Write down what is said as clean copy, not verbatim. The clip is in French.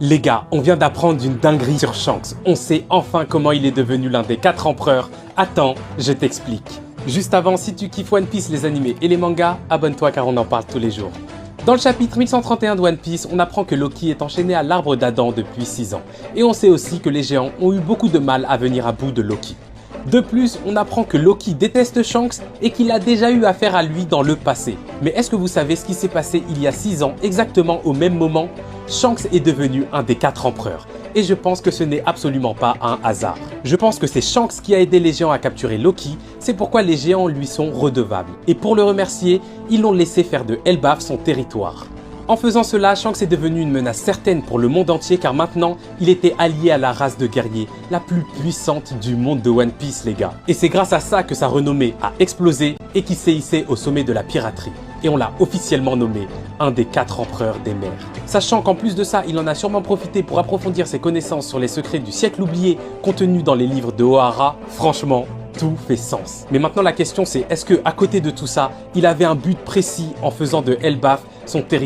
Les gars, on vient d'apprendre une dinguerie sur Shanks. On sait enfin comment il est devenu l'un des 4 empereurs. Attends, je t'explique. Juste avant, si tu kiffes One Piece, les animés et les mangas, abonne-toi car on en parle tous les jours. Dans le chapitre 1131 de One Piece, on apprend que Loki est enchaîné à l'arbre d'Adam depuis 6 ans. Et on sait aussi que les géants ont eu beaucoup de mal à venir à bout de Loki. De plus, on apprend que Loki déteste Shanks et qu'il a déjà eu affaire à lui dans le passé. Mais est-ce que vous savez ce qui s'est passé il y a 6 ans, exactement au même moment? Shanks est devenu un des 4 empereurs. Et je pense que ce n'est absolument pas un hasard. Je pense que c'est Shanks qui a aidé les géants à capturer Loki, c'est pourquoi les géants lui sont redevables. Et pour le remercier, ils l'ont laissé faire de Elbaf son territoire. En faisant cela, Shanks est devenu une menace certaine pour le monde entier car maintenant, il était allié à la race de guerriers la plus puissante du monde de One Piece les gars. Et c'est grâce à ça que sa renommée a explosé et qu'il s'est hissé au sommet de la piraterie. Et on l'a officiellement nommé un des 4 empereurs des mers. Sachant qu'en plus de ça, il en a sûrement profité pour approfondir ses connaissances sur les secrets du siècle oublié contenus dans les livres de Ohara, franchement, tout fait sens. Mais maintenant la question c'est, est-ce que à côté de tout ça, il avait un but précis en faisant de Elbaf son territoire ?